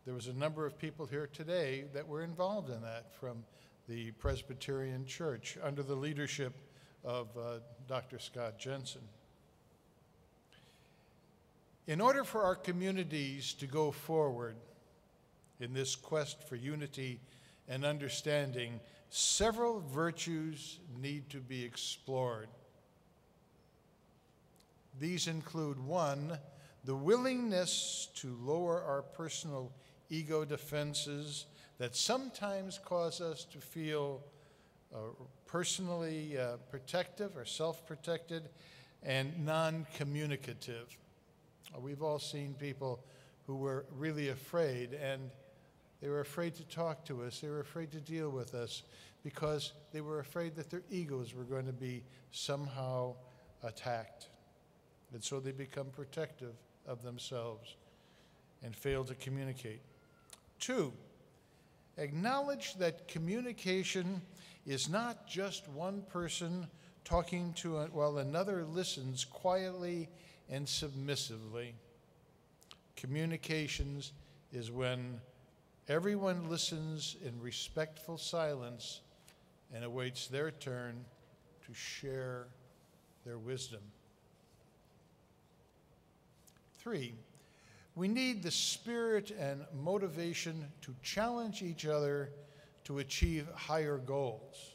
There was a number of people here today that were involved in that from the Presbyterian Church under the leadership of Dr. Scott Jensen. In order for our communities to go forward in this quest for unity and understanding, several virtues need to be explored. These include, one, the willingness to lower our personal ego defenses that sometimes cause us to feel personally protective or self-protected and non-communicative. We've all seen people who were really afraid, and they were afraid to talk to us. They were afraid to deal with us because they were afraid that their egos were going to be somehow attacked. And so they become protective of themselves and fail to communicate. Two, acknowledge that communication is not just one person talking to while another listens quietly and submissively. Communications is when everyone listens in respectful silence and awaits their turn to share their wisdom. Three, we need the spirit and motivation to challenge each other to achieve higher goals.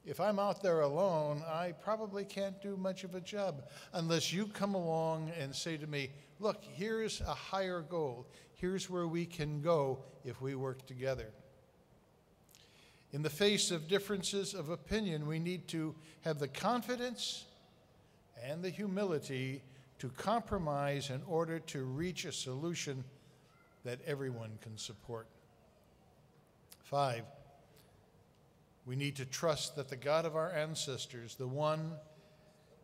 If I'm out there alone, I probably can't do much of a job unless you come along and say to me, look, here's a higher goal. Here's where we can go if we work together. In the face of differences of opinion, we need to have the confidence and the humility to compromise in order to reach a solution that everyone can support. Five, we need to trust that the God of our ancestors, the one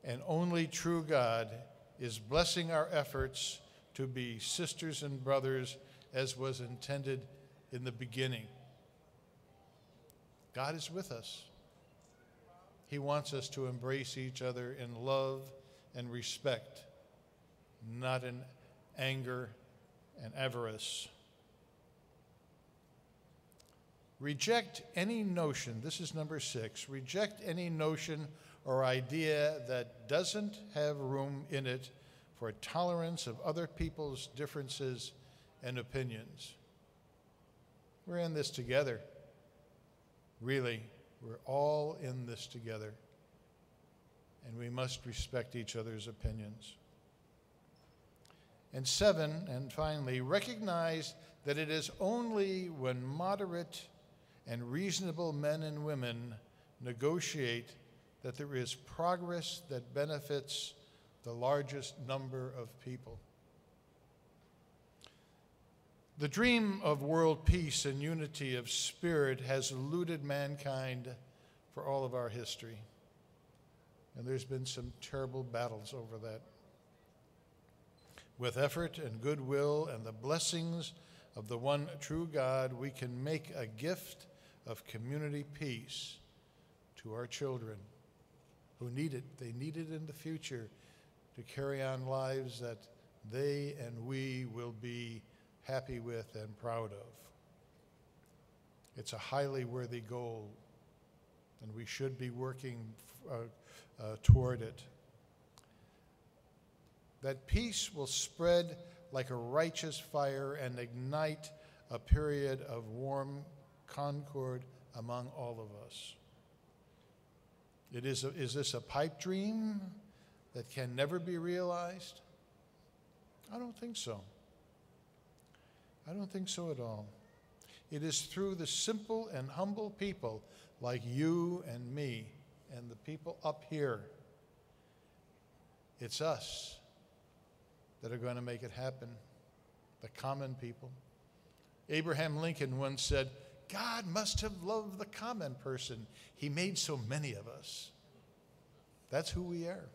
and only true God, is blessing our efforts to be sisters and brothers as was intended in the beginning. God is with us. He wants us to embrace each other in love and respect, not in anger and avarice. Reject any notion, this is number 6, reject any notion or idea that doesn't have room in it for tolerance of other people's differences and opinions. We're in this together. Really, we're all in this together, and we must respect each other's opinions. And 7, and finally, recognize that it is only when moderate and reasonable men and women negotiate that there is progress that benefits the largest number of people. The dream of world peace and unity of spirit has eluded mankind for all of our history. And there's been some terrible battles over that. With effort and goodwill and the blessings of the one true God, we can make a gift of community peace to our children who need it. They need it in the future to carry on lives that they and we will be happy with and proud of. It's a highly worthy goal, and we should be working toward it. That peace will spread like a righteous fire and ignite a period of warm concord among all of us. Is this a pipe dream that can never be realized? I don't think so. I don't think so at all. It is through the simple and humble people like you and me and the people up here. It's us that are going to make it happen, the common people. Abraham Lincoln once said, God must have loved the common person. He made so many of us. That's who we are.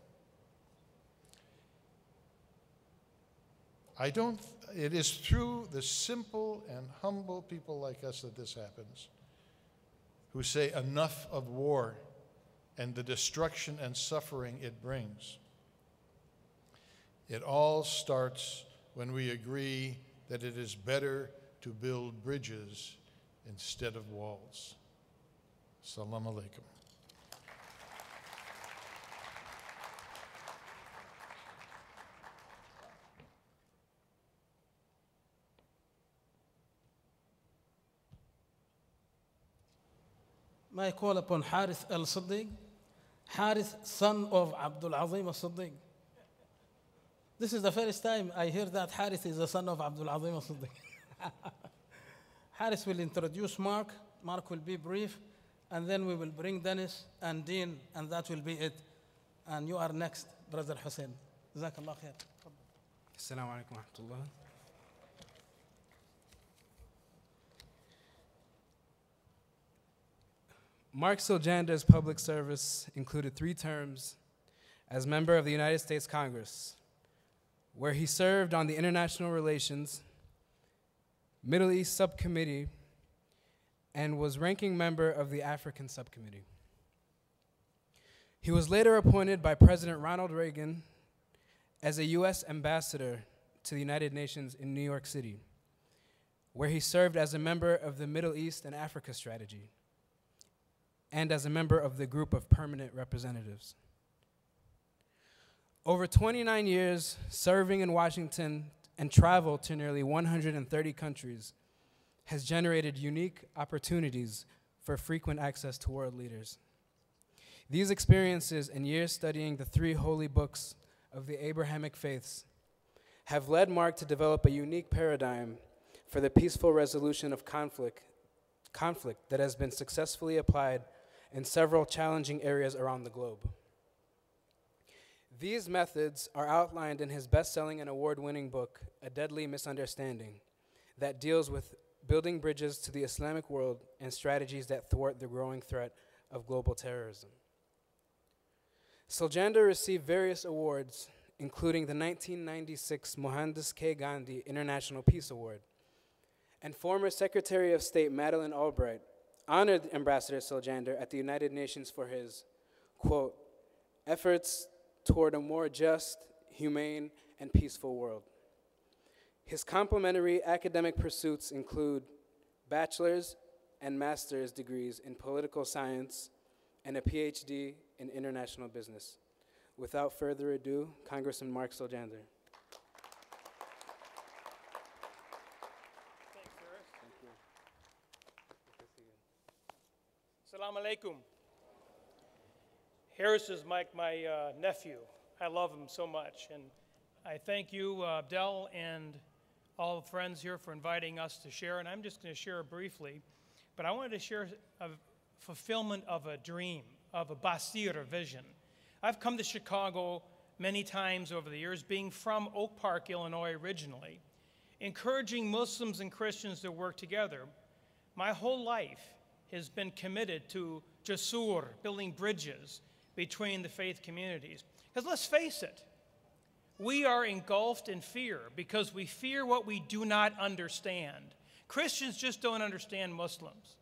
It is through the simple and humble people like us that this happens, who say enough of war and the destruction and suffering it brings. It all starts when we agree that it is better to build bridges instead of walls. Salam alaikum. I call upon Harith al-Siddiq, Harith, son of Abdul Azim al-Siddiq. This is the first time I hear that Harith is the son of Abdul Azim al-Siddiq. Harith will introduce Mark. Mark will be brief, and then we will bring Dennis and Dean, and that will be it. And you are next, Brother Hussein. Jazakallah khair. Assalamu alaikum wa rahmatullah. Mark Soljander's public service included 3 terms as member of the United States Congress, where he served on the International Relations, Middle East Subcommittee, and was ranking member of the African Subcommittee. He was later appointed by President Ronald Reagan as a U.S. ambassador to the United Nations in New York City, where he served as a member of the Middle East and Africa Strategy, and as a member of the group of permanent representatives. Over 29 years serving in Washington and travel to nearly 130 countries has generated unique opportunities for frequent access to world leaders. These experiences and years studying the 3 holy books of the Abrahamic faiths have led Mark to develop a unique paradigm for the peaceful resolution of conflict that has been successfully applied in several challenging areas around the globe. These methods are outlined in his best-selling and award-winning book, A Deadly Misunderstanding, that deals with building bridges to the Islamic world and strategies that thwart the growing threat of global terrorism. Soljander received various awards, including the 1996 Mohandas K. Gandhi International Peace Award, and former Secretary of State Madeleine Albright honored Ambassador Soljander at the United Nations for his, quote, efforts toward a more just, humane, and peaceful world. His complementary academic pursuits include bachelor's and master's degrees in political science and a PhD in international business. Without further ado, Congressman Mark Soljander. Assalamu alaikum. Harris is my nephew. I love him so much. And I thank you, Abdel, and all the friends here for inviting us to share. And I'm just going to share briefly. But I wanted to share a fulfillment of a dream, of a basir, a vision. I've come to Chicago many times over the years, being from Oak Park, Illinois originally, encouraging Muslims and Christians to work together. My whole life has been committed to jasur, building bridges between the faith communities. Because let's face it, we are engulfed in fear because we fear what we do not understand. Christians just don't understand Muslims.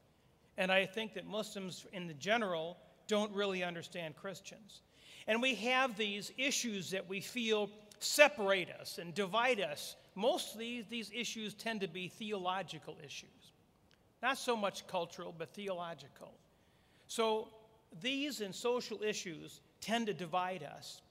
And I think that Muslims in the general don't really understand Christians. And we have these issues that we feel separate us and divide us. Mostly these issues tend to be theological issues. Not so much cultural, but theological. So these and social issues tend to divide us.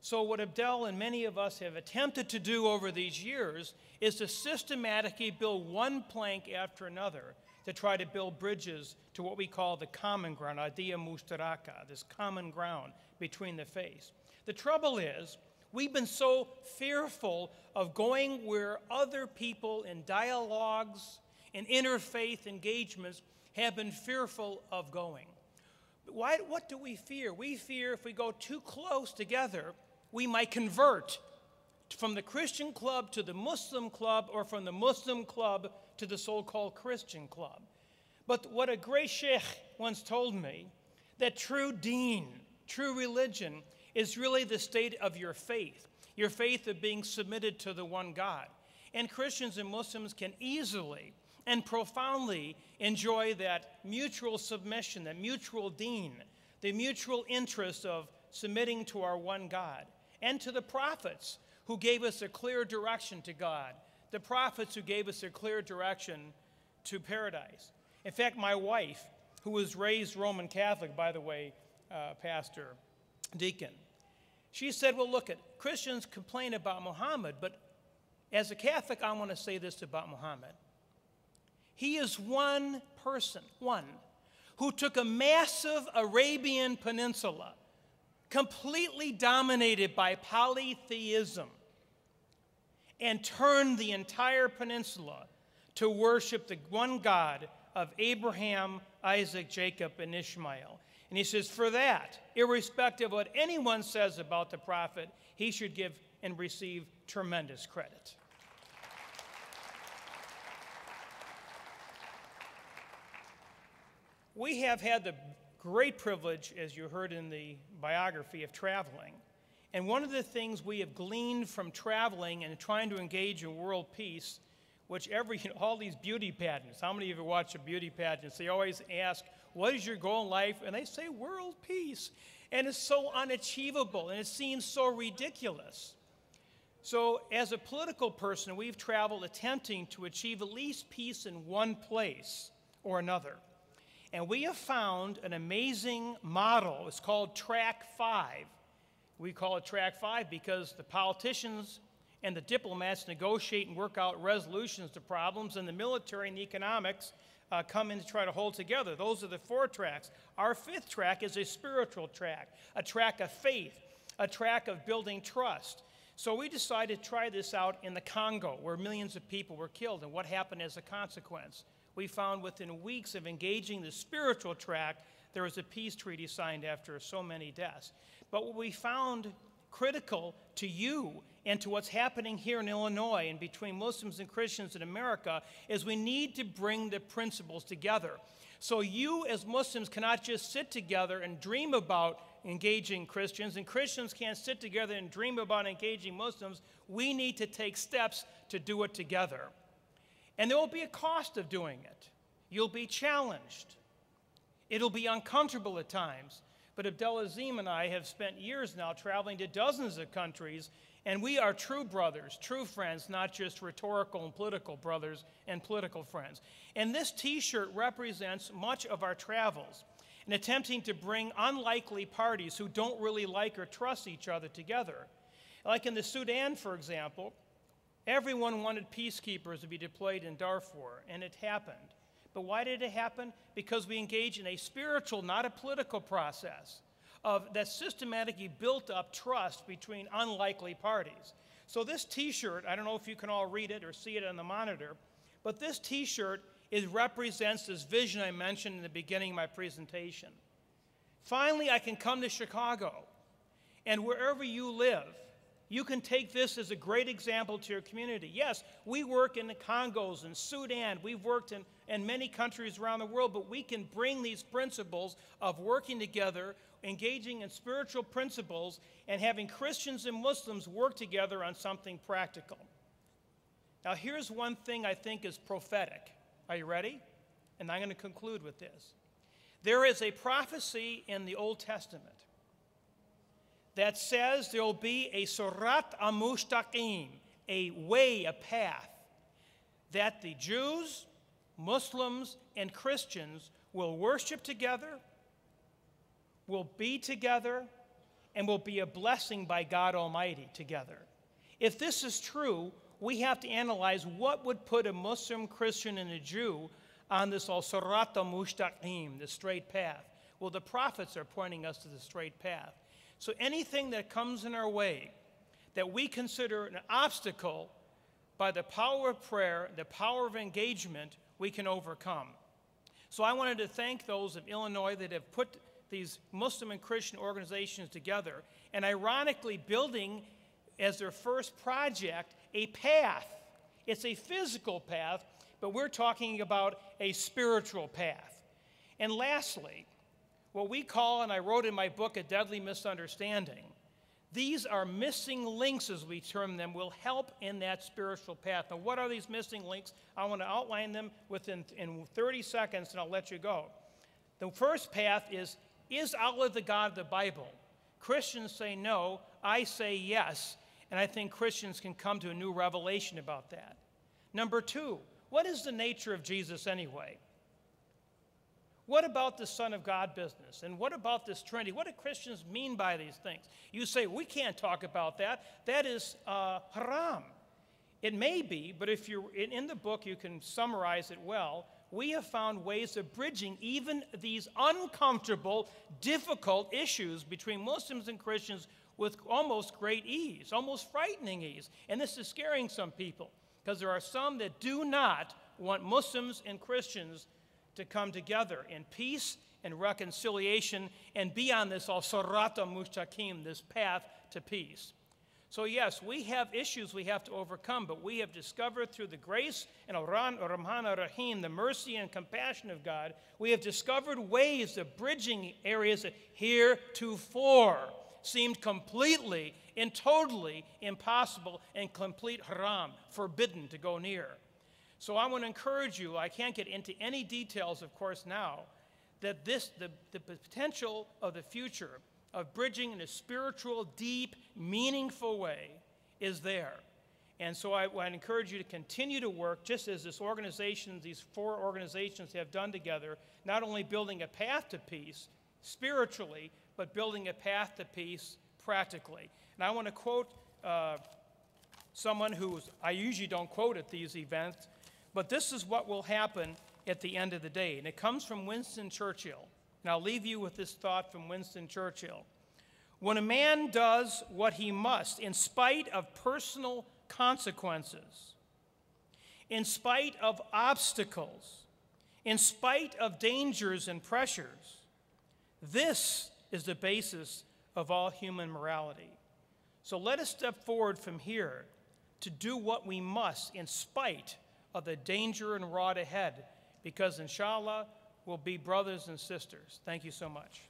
So what Abdel and many of us have attempted to do over these years is to systematically build one plank after another to try to build bridges to what we call the common ground, idea mushtaraka, this common ground between the faiths. The trouble is, we've been so fearful of going where other people in dialogues and interfaith engagements have been fearful of going. What do we fear? We fear if we go too close together, we might convert from the Christian club to the Muslim club, or from the Muslim club to the so-called Christian club. But what a great sheikh once told me, that true deen, true religion, is really the state of your faith of being submitted to the one God. And Christians and Muslims can easily and profoundly enjoy that mutual submission, that mutual deen, the mutual interest of submitting to our one God and to the prophets who gave us a clear direction to God, the prophets who gave us a clear direction to paradise. In fact, my wife, who was raised Roman Catholic, by the way, pastor, deacon, she said, well, look, Christians complain about Muhammad, but as a Catholic, I want to say this about Muhammad. He is one person, who took a massive Arabian peninsula, completely dominated by polytheism, and turned the entire peninsula to worship the one God of Abraham, Isaac, Jacob, and Ishmael. And he says, for that, irrespective of what anyone says about the prophet, he should give and receive tremendous credit. We have had the great privilege, as you heard in the biography, of traveling. And one of the things we have gleaned from traveling and trying to engage in world peace, which all these beauty pageants, how many of you watch a beauty pageant? They always ask, what is your goal in life? And they say world peace. And it's so unachievable, and it seems so ridiculous. So as a political person, we've traveled attempting to achieve at least peace in one place or another. And we have found an amazing model. It's called Track 5. We call it Track 5 because the politicians and the diplomats negotiate and work out resolutions to problems, and the military and the economics come in to try to hold together. Those are the 4 tracks. Our 5th track is a spiritual track, a track of faith, a track of building trust. So we decided to try this out in the Congo, where millions of people were killed, and what happened as a consequence. We found within weeks of engaging the spiritual track, there was a peace treaty signed after so many deaths. But what we found critical to you and to what's happening here in Illinois and between Muslims and Christians in America is we need to bring the principles together. So you as Muslims cannot just sit together and dream about engaging Christians, and Christians can't sit together and dream about engaging Muslims. We need to take steps to do it together. And there will be a cost of doing it. You'll be challenged. It'll be uncomfortable at times. But Abdelazim and I have spent years now traveling to dozens of countries, and we are true brothers, true friends, not just rhetorical and political brothers and political friends. And this T-shirt represents much of our travels in attempting to bring unlikely parties who don't really like or trust each other together. Like in the Sudan, for example, everyone wanted peacekeepers to be deployed in Darfur, and it happened. But why did it happen? Because we engaged in a spiritual, not a political process that systematically built up trust between unlikely parties. So this T-shirt, I don't know if you can all read it or see it on the monitor, but this T-shirt represents this vision I mentioned in the beginning of my presentation. Finally, I can come to Chicago, and wherever you live, you can take this as a great example to your community. Yes, we work in the Congos and Sudan. We've worked in many countries around the world, but we can bring these principles of working together, engaging in spiritual principles, and having Christians and Muslims work together on something practical. Now, here's one thing I think is prophetic. Are you ready? And I'm going to conclude with this. There is a prophecy in the Old Testament that says there will be a surat al-mustaqim, a way, a path, that the Jews, Muslims, and Christians will worship together, will be together, and will be a blessing by God Almighty together. If this is true, we have to analyze what would put a Muslim, Christian, and a Jew on this al-surat al-mustaqim, the straight path. Well, the prophets are pointing us to the straight path. So anything that comes in our way that we consider an obstacle, by the power of prayer, the power of engagement, we can overcome. So I wanted to thank those of Illinois that have put these Muslim and Christian organizations together, and ironically building as their first project a path. It's a physical path, but we're talking about a spiritual path. And lastly, what we call, and I wrote in my book, A Deadly Misunderstanding, these are missing links, as we term them, will help in that spiritual path. Now, what are these missing links? I want to outline them in 30 seconds, and I'll let you go. The first path is Allah the God of the Bible? Christians say no, I say yes. And I think Christians can come to a new revelation about that. Number two, what is the nature of Jesus anyway? What about the Son of God business? And what about this Trinity? What do Christians mean by these things? You say, we can't talk about that. That is haram. It may be, but if you're in the book, you can summarize it well. We have found ways of bridging even these uncomfortable, difficult issues between Muslims and Christians with almost great ease, almost frightening ease. And this is scaring some people, because there are some that do not want Muslims and Christians to come together in peace and reconciliation and be on this al-sirata mustaqim, this path to peace. So yes, we have issues we have to overcome, but we have discovered through the grace and Ar-Rahman Ar-Rahim, the mercy and compassion of God, we have discovered ways of bridging areas that heretofore seemed completely and totally impossible and complete haram, forbidden to go near. So I want to encourage you, I can't get into any details, of course, now, that the potential of the future of bridging in a spiritual, deep, meaningful way is there. And so I encourage you to continue to work, just as this organization, these four organizations have done together, not only building a path to peace spiritually, but building a path to peace practically. And I want to quote someone who I usually don't quote at these events, but this is what will happen at the end of the day. And it comes from Winston Churchill. And I'll leave you with this thought from Winston Churchill. When a man does what he must in spite of personal consequences, in spite of obstacles, in spite of dangers and pressures, this is the basis of all human morality. So let us step forward from here to do what we must in spite of the danger and rod ahead, because inshallah, we'll be brothers and sisters. Thank you so much.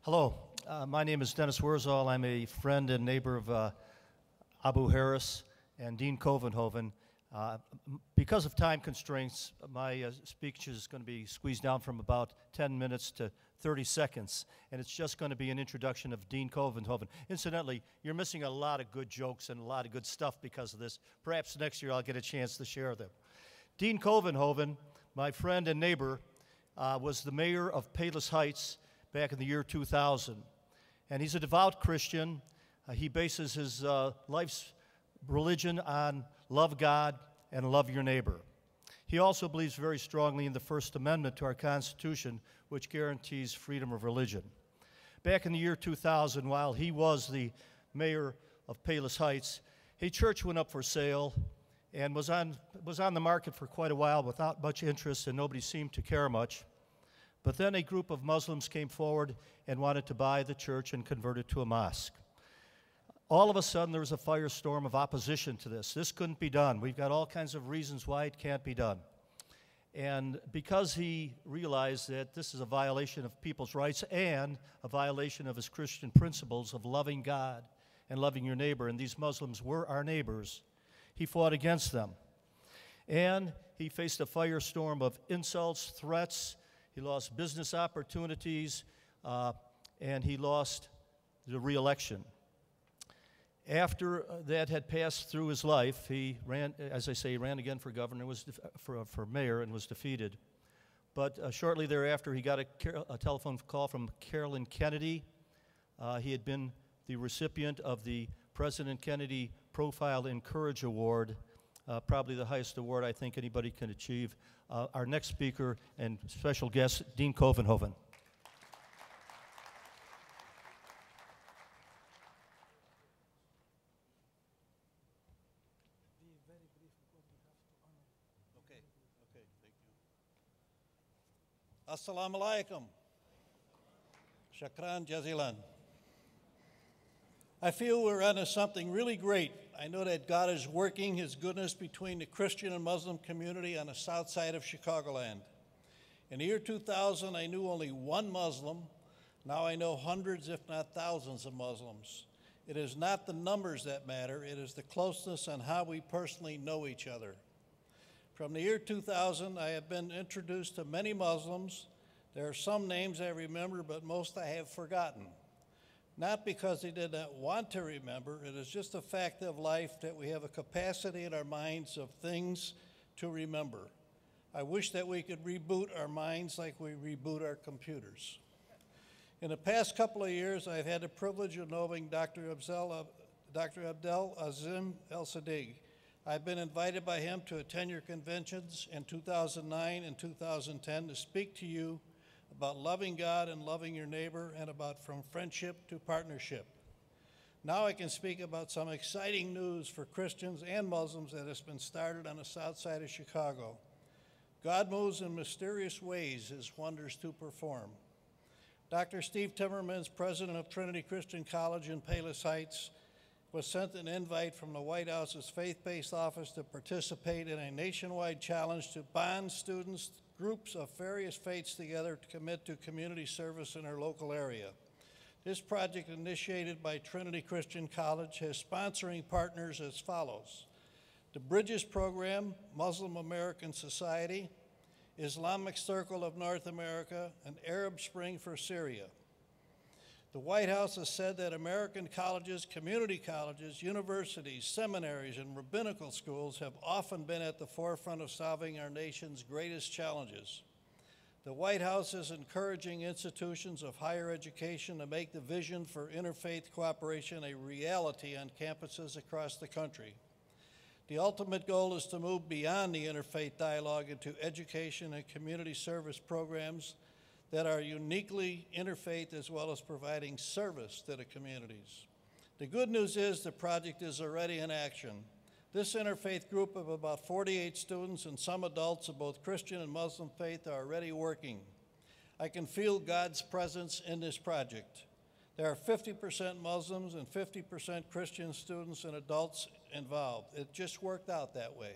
Hello, my name is Dennis Wurzel. I'm a friend and neighbor of Abu Harris and Dean Covenhoven. Because of time constraints, my speech is going to be squeezed down from about 10 minutes to 30 seconds, and it's just going to be an introduction of Dean Covenhoven. Incidentally, you're missing a lot of good jokes and a lot of good stuff because of this. Perhaps next year I'll get a chance to share them. Dean Covenhoven, my friend and neighbor, was the mayor of Palos Heights back in the year 2000, and he's a devout Christian. He bases his life's religion on love God and love your neighbor. He also believes very strongly in the First Amendment to our Constitution, which guarantees freedom of religion. Back in the year 2000, while he was the mayor of Palos Heights, a church went up for sale and was on the market for quite a while without much interest, and nobody seemed to care much. But then a group of Muslims came forward and wanted to buy the church and convert it to a mosque. All of a sudden, there was a firestorm of opposition to this. This couldn't be done. We've got all kinds of reasons why it can't be done. And because he realized that this is a violation of people's rights and a violation of his Christian principles of loving God and loving your neighbor, and these Muslims were our neighbors, he fought against them. And he faced a firestorm of insults, threats. He lost business opportunities, and he lost the re-election. After that had passed through his life, he ran, as I say, he ran again for governor, for mayor, and was defeated. But shortly thereafter, he got a telephone call from Carolyn Kennedy. He had been the recipient of the President Kennedy Profile and Courage Award, probably the highest award I think anybody can achieve. Our next speaker and special guest, Dean Covenhoven. Assalamu alaikum. Shukran jazilan. I feel we're onto something really great. I know that God is working His goodness between the Christian and Muslim community on the south side of Chicagoland. In the year 2000, I knew only one Muslim. Now I know hundreds, if not thousands, of Muslims. It is not the numbers that matter, it is the closeness and how we personally know each other. From the year 2000, I have been introduced to many Muslims. There are some names I remember, but most I have forgotten. Not because they did not want to remember, it is just a fact of life that we have a capacity in our minds of things to remember. I wish that we could reboot our minds like we reboot our computers. In the past couple of years, I've had the privilege of knowing Dr. Abdel Azim El-Sadiq. I've been invited by him to attend your conventions in 2009 and 2010 to speak to you about loving God and loving your neighbor and about from friendship to partnership. Now I can speak about some exciting news for Christians and Muslims that has been started on the south side of Chicago. God moves in mysterious ways, his wonders to perform. Dr. Steve Timmermans, president of Trinity Christian College in Palos Heights, was sent an invite from the White House's faith-based office to participate in a nationwide challenge to bond students, groups of various faiths together to commit to community service in our local area. This project, initiated by Trinity Christian College, has sponsoring partners as follows: the Bridges Program, Muslim American Society, Islamic Circle of North America, and Arab Spring for Syria. The White House has said that American colleges, community colleges, universities, seminaries, and rabbinical schools have often been at the forefront of solving our nation's greatest challenges. The White House is encouraging institutions of higher education to make the vision for interfaith cooperation a reality on campuses across the country. The ultimate goal is to move beyond the interfaith dialogue into education and community service programs that are uniquely interfaith as well as providing service to the communities. The good news is the project is already in action. This interfaith group of about 48 students and some adults of both Christian and Muslim faith are already working. I can feel God's presence in this project. There are 50% Muslims and 50% Christian students and adults involved. It just worked out that way.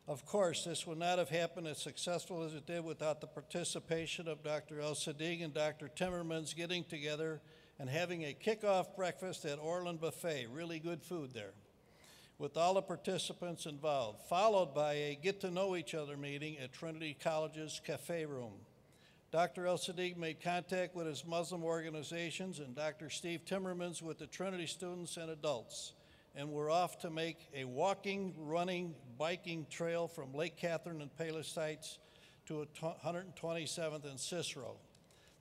Of course, this would not have happened as successful as it did without the participation of Dr. El-Sadiq and Dr. Timmermans getting together and having a kickoff breakfast at Orland Buffet, really good food there, with all the participants involved, followed by a get-to-know-each-other meeting at Trinity College's cafe room. Dr. El-Sadiq made contact with his Muslim organizations and Dr. Steve Timmermans with the Trinity students and adults, and we're off to make a walking, running, biking trail from Lake Catherine and Palos Heights to 127th and Cicero.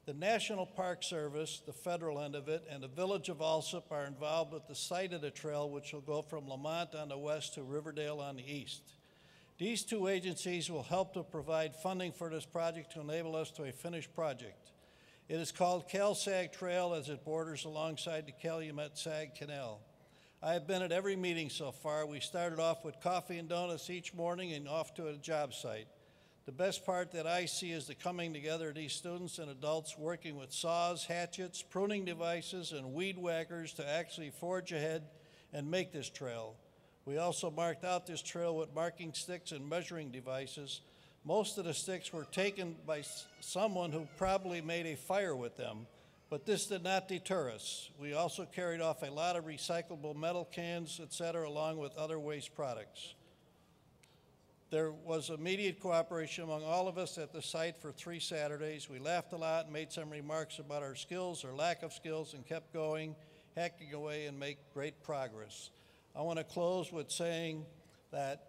The National Park Service, the federal end of it, and the Village of Alsip are involved with the site of the trail, which will go from Lamont on the west to Riverdale on the east. These two agencies will help to provide funding for this project to enable us to a finished project. It is called Cal-Sag Trail as it borders alongside the Calumet-Sag Canal. I have been at every meeting so far. We started off with coffee and donuts each morning and off to a job site. The best part that I see is the coming together of these students and adults working with saws, hatchets, pruning devices, and weed whackers to actually forge ahead and make this trail. We also marked out this trail with marking sticks and measuring devices. Most of the sticks were taken by someone who probably made a fire with them, but this did not deter us. We also carried off a lot of recyclable metal cans, etc., along with other waste products. There was immediate cooperation among all of us at the site for 3 Saturdays. We laughed a lot and made some remarks about our skills or lack of skills and kept going, hacking away, and make great progress. I want to close with saying that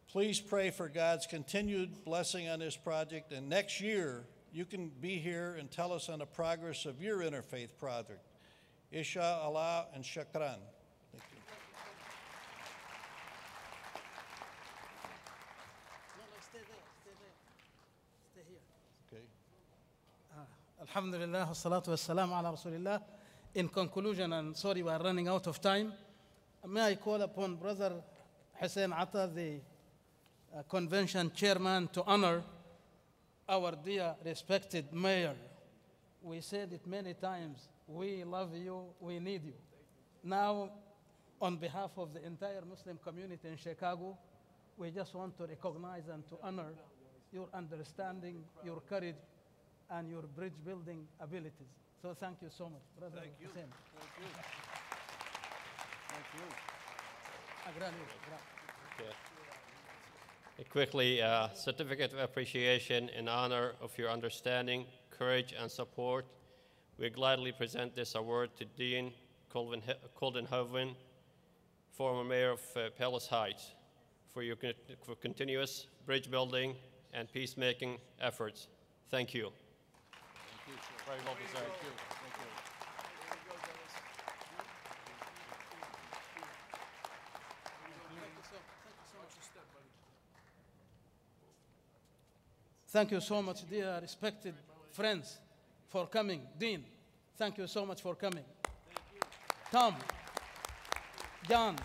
please pray for God's continued blessing on this project, and next year you can be here and tell us on the progress of your interfaith project. Isha Allah and Shukran. Thank you. Stay here. Okay. Alhamdulillah, wassalatu wassalamu ala Rasulillah. In conclusion, and sorry we are running out of time, may I call upon Brother Hussein Atta, the convention chairman, to honor our dear respected mayor. We said it many times, we love you, we need you. Now, on behalf of the entire Muslim community in Chicago, we just want to recognize and to honor your understanding, your courage, and your bridge building abilities. So thank you so much, Brother Hussein. Thank you. Quickly, certificate of appreciation in honor of your understanding, courage, and support. We gladly present this award to Dean Coldenhoven, former mayor of Palace Heights, for your continuous bridge building and peacemaking efforts. Thank you. Thank you, sir. Very well deserved. Thank you. Thank you so much, dear respected friends, for coming. Dean, thank you so much for coming. Tom, John,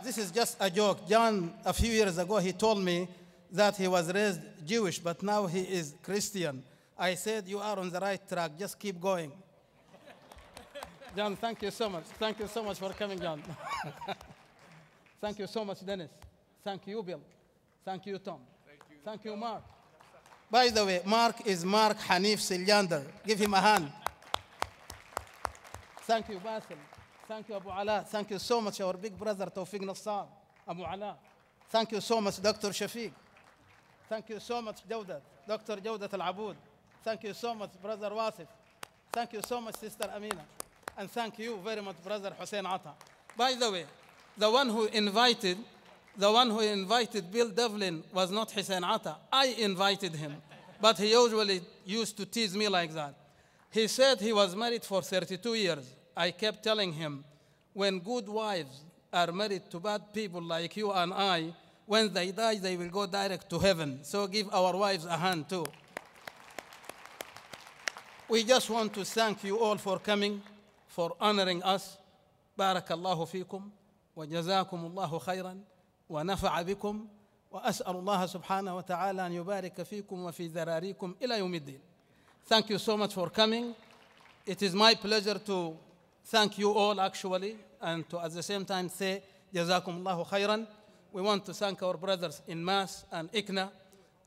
this is just a joke. John, a few years ago, he told me that he was raised Jewish, but now he is Christian. I said, you are on the right track. Just keep going. John, thank you so much. Thank you so much for coming, John. Thank you so much, Dennis. Thank you, Bill. Thank you, Tom. Thank you, Mark. By the way, Mark is Mark Hanif Silyander. Give him a hand. Thank you, Basil. Thank you, Abu Ala. Thank you so much, our big brother, Tawfiq Nassar, Abu Ala. Thank you so much, Dr. Shafiq. Thank you so much, Jawdat, Dr. Jawdat Al-Aboud. Thank you so much, Brother Wasif. Thank you so much, Sister Amina. And thank you very much, Brother Hussein Atta. By the way, the one who invited Bill Devlin was not Hussein Atta. I invited him, but he usually used to tease me like that. He said he was married for 32 years. I kept telling him, when good wives are married to bad people like you and I, when they die, they will go direct to heaven. So give our wives a hand too. We just want to thank you all for coming, for honoring us. Barakallahu fikum, wa jazakumullahu khayran, wa nafa'a bikum, wa as'al Allah subhanahu wa ta'ala an yubarika fikum wa fi dhararikum ila yawmiddin. Thank you so much for coming. It is my pleasure to thank you all actually, and to at the same time say jazakumullahu khayran. We want to thank our brothers in MAS and ICNA,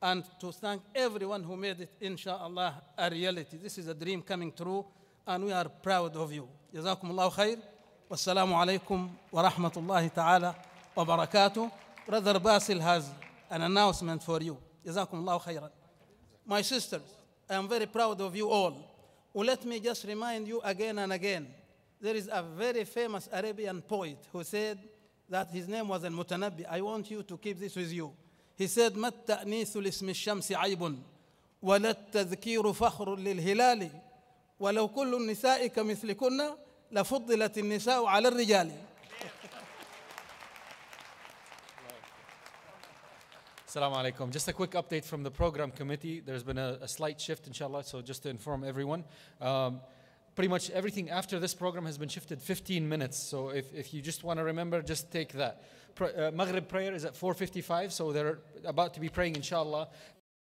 and to thank everyone who made it, inshallah, a reality. This is a dream coming true, and we are proud of you. Jazakumullahu khair. Wassalamu alaikum wa rahmatullahi ta'ala wa barakatuh. Brother Basil has an announcement for you. Jazakumullahu khairan. My sisters, I am very proud of you all. Well, let me just remind you again and again. There is a very famous Arabian poet who said that his name was Al-Mutanabbi. I want you to keep this with you. He said, مَا التَّأْنِيثُ لِاسْمِ الشَّمْسِ عَيْبٌ وَلَا التَّذْكِيرُ فَخْرٌ لِلْهِلَالِ وَلَوْ كُلُّ النِّسَاءِ كَمِثْلِكُنَّ لَفُضِّلَتِ النِّسَاءُ عَلَى الرِّجَالِ. Assalamu alaikum. Just a quick update from the program committee. There's been a slight shift, inshallah, so just to inform everyone. Pretty much everything after this program has been shifted 15 minutes. So if you just want to remember, just take that. Maghrib prayer is at 4:55, so they're about to be praying, inshallah.